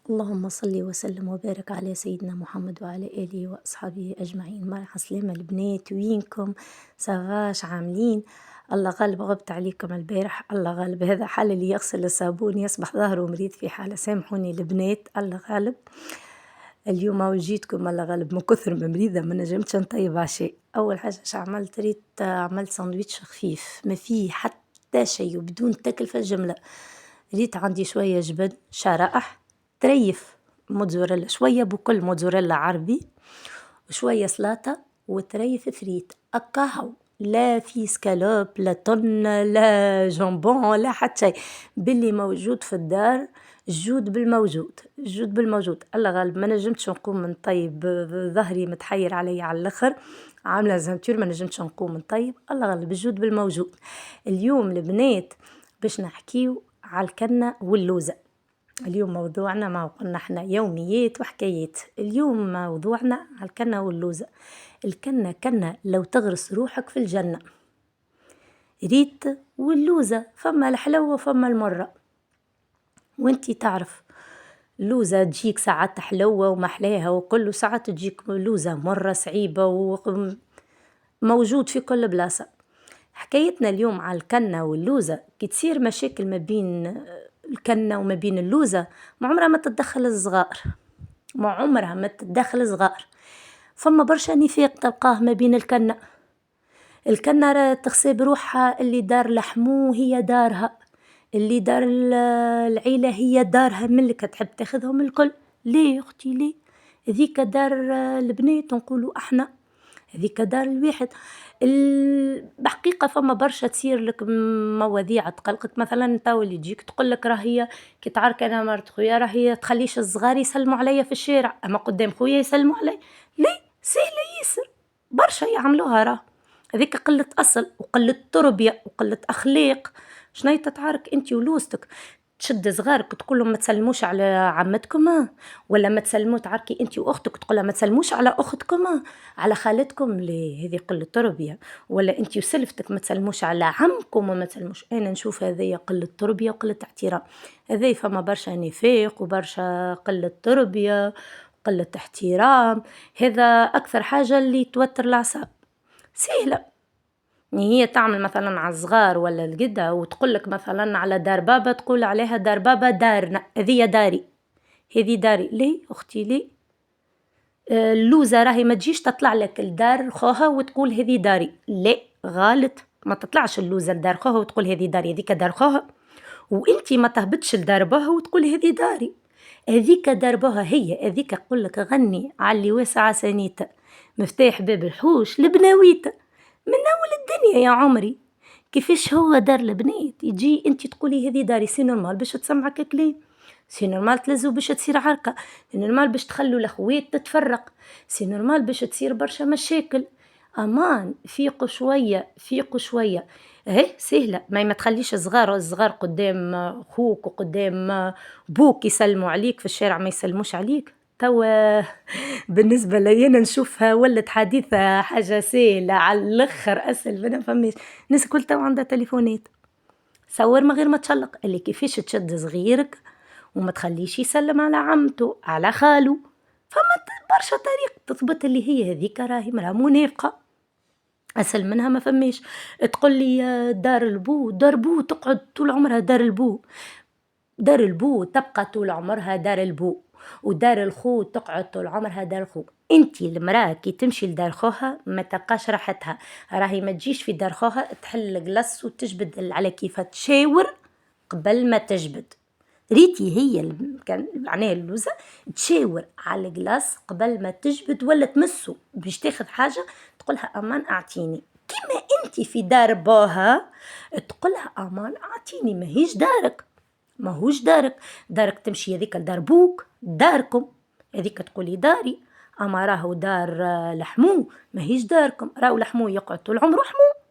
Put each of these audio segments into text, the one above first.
اللهم صل وسلم وبارك على سيدنا محمد وعلى آله وأصحابه أجمعين. مرحبا سلامة البنات، وينكم؟ سافاش عاملين؟ الله غالب، غبت عليكم البارح. الله غالب، هذا حال اللي يغسل الصابون يصبح ظهره مريض في حالة. سامحوني البنات، الله غالب. اليوم وجيتكم الله غالب من كثر ما مريضة ما نجمتش نطيب عشاء. أول حاجة اش عملت؟ ريت عملت ساندويتش خفيف ما فيه حتى شيء وبدون تاكل في الجملة. ريت عندي شوية جبن شرائح، تريف موتزاريلا، شوية بكل موتزاريلا عربي، وشوية سلطة، وتريف فريت أكاهو. لا في سكالوب، لا طن، لا جامبون، لا حتى شيء باللي موجود في الدار. الجود بالموجود، الجود بالموجود. الله غالب ما نجمتش نقوم من طيب، ظهري متحير علي على الاخر، عامله زنتور ما نجمتش نقوم من طيب. الله غالب، الجود بالموجود. اليوم البنات باش نحكيو على الكنة واللوزة. اليوم موضوعنا، ما قلنا احنا يوميات وحكايات، اليوم موضوعنا على الكنة واللوزة. الكنة كنة لو تغرس روحك في الجنة. ريت واللوزة فما الحلوة وفما المرة، وانتي تعرف اللوزة تجيك ساعات حلوة ومحلاها وكل، ساعات تجيك لوزة مرة صعيبة وموجود في كل بلاصة. حكايتنا اليوم على الكنة واللوزة. كي تصير مشاكل ما بين الكنة وما بين اللوزة، ما عمرها ما تتدخل الصغار، ما عمرها ما تتدخل صغار. فما برشا نفاق تلقاه ما بين الكنة. الكنة راه تغسب روحها، اللي دار لحمو هي دارها، اللي دار العيلة هي دارها، ملك تحب تاخذهم الكل. ليه اختي ليه؟ ذيك دار البنات نقولوا احنا، هذيك دار الواحد. بحقيقة فما برشا تصير لك مواضيع تقلقك. مثلا انت اللي تجيك تقول لك راهي كي تعارك انا مرت خويا راهي تخليش الصغار يسلموا عليا في الشارع، اما قدام خويا يسلموا علي. ليه؟ سهلة ياسر، برشا يعملوها. راه هذيك قلة أصل وقلة تربية وقلة أخلاق. شنو تتعارك انت ولوستك؟ تشد صغارك تقول لهم ما تسلموش على عمتكم، ولا ما تسلموا تعاركي انت واختك تقولها ما تسلموش على اختكم، على خالتكم. ليه؟ هذه قله تربيه. ولا انت وسلفتك ما تسلموش على عمكم وما تسلموش. انا نشوف هذه قله تربيه وقله احترام. هذه فما برشا نفاق وبرشا قله تربيه وقله احترام. هذا اكثر حاجه اللي توتر الاعصاب. سهله هي تعمل مثلا على الصغار ولا الجدة وتقول لك مثلا على دار بابا، تقول عليها دار بابا دارنا، هذه داري، هذه داري. ليه اختي ليه؟ اللوزة راهي ما تجيش تطلع لك الدار خوها وتقول هذه داري. لا غلط، ما تطلعش اللوزة لدار خوها وتقول هذه داري، هذيك دار خوها. وانتي ما تهبطش لدار بها وتقول هذه داري، هذيك دار بها. هي هذيك اقول لك غني على اللي واسع سنيته، مفتاح باب الحوش لبناويته من اول الدنيا يا عمري. كيفاش هو دار البنات يجي انت تقولي هذه داري؟ سي نورمال باش تسمعك كلام، سي نورمال تلزو باش تصير عركه، سي نورمال باش تخلوا الاخوات تتفرق، سي نورمال باش تصير برشا مشاكل. امان فيقوا شويه، فيقوا شويه. اهي سهله، ما تخليش الصغار قدام خوك وقدام بوك يسلموا عليك في الشارع ما يسلموش عليك. توا بالنسبة لي أنا نشوفها ولت حديثة حاجة سهلة على الآخر، أسهل ما فماش. الناس الكل توا عندها تليفونات، صور من غير ما تشلق اللي كيفاش تشد صغيرك وما تخليش يسلم على عمته على خاله. فما برشا طريق تثبت اللي هي هذيك راهي مرا منافقة، أسهل منها ما فماش. تقول لي دار البو، دار بو تقعد طول عمرها دار البو، دار البو تبقى طول عمرها دار البو، ودار الخو تقعد طول عمرها دار الخو. انتي المرأة كي تمشي لدار خوها ما تلقاش راحتها، راهي ما تجيش في دار خوها تحل القلص وتجبد على كيف تشاور قبل ما تجبد. ريتي هي كان معناها اللوزة تشاور على القلاص قبل ما تجبد ولا تمسه باش تاخذ حاجة تقولها أمان أعطيني. كما انتي في دار بوها تقولها أمان أعطيني، ماهيش دارك، ماهوش دارك. دارك تمشي هذيك لدار بوك، داركم هذيك تقولي داري. اما راهو دار لحمو ماهيش داركم، راهو لحمو يقعد طول عمره حمو،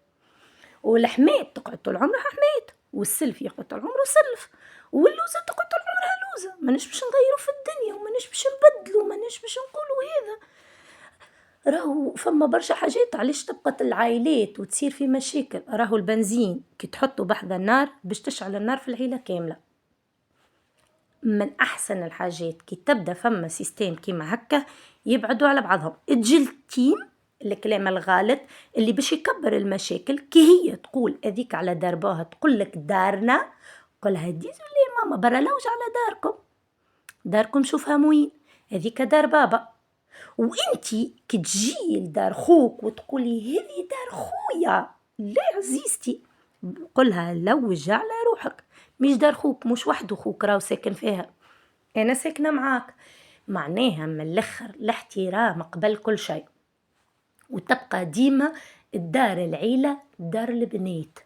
والحمات تقعد طول عمرها حمات، والسلف يقعد طول عمره سلف، واللوزة تقعد طول عمرها لوزة. ماناش باش نغيروا في الدنيا وماناش باش نبدلوا، ماناش باش نقولوا هذا. راهو فما برشا حاجات علاش تبقى العائلات وتصير في مشاكل. راهو البنزين كي تحطه بحذا النار باش تشعل النار في العيلة كاملة، من أحسن الحاجات كي تبدا فما سيستم كيما هكا يبعدوا على بعضهم. تجي التيم الكلام الغالط اللي باش يكبر المشاكل، كي هي تقول هذيك على داربوها تقول لك دارنا، قولها ديزو لي ماما برا لوج على داركم شو فهموين، هذيك دار بابا. وانتي كي تجي لدار خوك وتقولي هذه دار خويا، لا عزيزتي قولها لوج على روحك، مش دار خوك، مش وحده خوك راهو ساكن فيها، انا ساكنه معاك. معناها من الاخر الاحترام قبل كل شيء. وتبقى ديما الدار العيله دار البنات،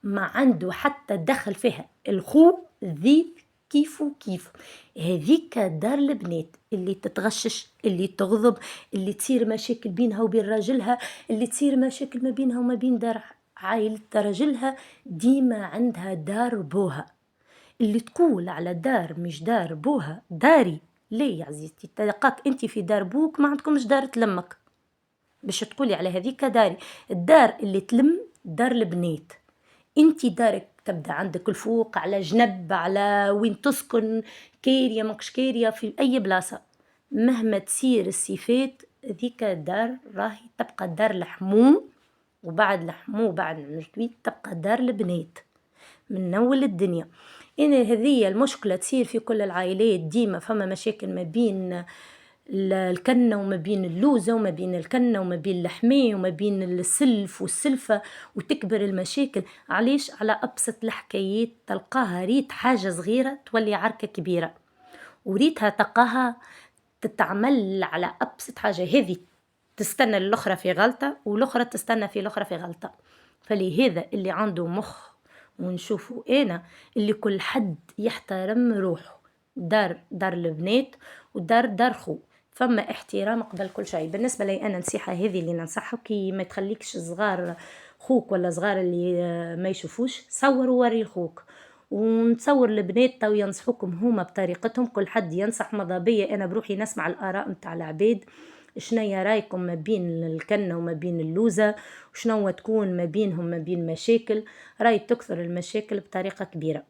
ما عنده حتى دخل فيها الخو ذي كيفو كيف. هذيك دار البنات اللي تتغشش، اللي تغضب، اللي تصير مشاكل بينها وبين راجلها، اللي تصير مشاكل ما بينها وما بين دار عائلة راجلها، ديما عندها دار بوها. اللي تقول على دار مش دار بوها داري، ليه يا عزيزتي؟ تلقاك انت في دار بوك ما عندكمش دار تلمك باش تقولي على هذيك داري. الدار اللي تلم دار البنات. انت دارك تبدا عندك الفوق على جنب على وين تسكن، كيريا ماكش كيريا في اي بلاصه، مهما تسير الصفات ذيك الدار راهي تبقى دار الحموم، وبعد الحموم بعد الجويد تبقى دار البنات من اول الدنيا. إن هذه المشكلة تصير في كل العائلات، ديما فما مشاكل ما بين الكنة وما بين اللوزة، وما بين الكنة وما بين اللحمة، وما بين السلف والسلفة، وتكبر المشاكل. علاش؟ على أبسط الحكايات تلقاها ريت حاجة صغيرة تولي عركة كبيرة، وريتها تلقاها تتعمل على أبسط حاجة، هذه تستنى الأخرى في غلطة والأخرى تستنى في الأخرى في غلطة. فلهذا اللي عنده مخ ونشوفه أنا اللي كل حد يحترم روحه، دار البنات ودار خو، فما احترام قبل كل شيء. بالنسبة لي أنا نصيحة هذه اللي ننصحها، كي ما تخليكش صغار خوك ولا صغار اللي ما يشوفوش، صور ووري خوك، ونتصور البنات تو ينصحوكم هما بطريقتهم، كل حد ينصح. ماذا بيا أنا بروحي نسمع الآراء متاع العباد، شنيا رايكم ما بين الكنة وما بين اللوزة، وشنو تكون ما بينهم ما بين مشاكل، راي تكثر المشاكل بطريقة كبيرة.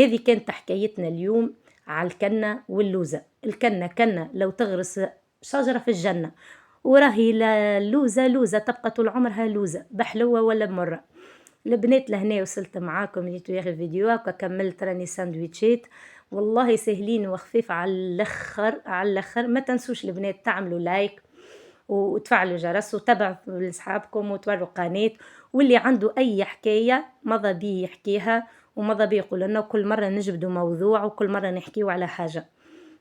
هذه كانت حكايتنا اليوم على الكنة واللوزة. الكنة كنة لو تغرس شجرة في الجنة، وراهي اللوزة لوزة تبقى طول عمرها لوزة، بحلوة ولا بمرة. البنات لهنا وصلت معاكم، جيتو ياخي فيديوهاك وكملت راني ساندويتشات والله سهلين وخفيف على الاخر على الاخر. ما تنسوش البنات تعملوا لايك وتفعلوا جرس وتابعوا لاصحابكم وتوروا قناة، واللي عنده اي حكايه ماذا بيه يحكيها وماذا بيه يقول لنا، وكل مره نجبدوا موضوع وكل مره نحكيوا على حاجه.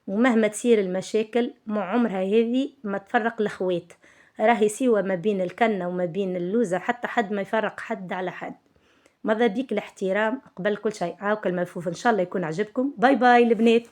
ومهما تصير المشاكل مع عمرها هذه ما تفرق الاخوات، راهي سوى ما بين الكنه وما بين اللوزه، حتى حد ما يفرق حد على حد. ماذا بيك الاحترام قبل كل شيء. عاوك الملفوف ان شاء الله يكون عجبكم. باي باي البنات.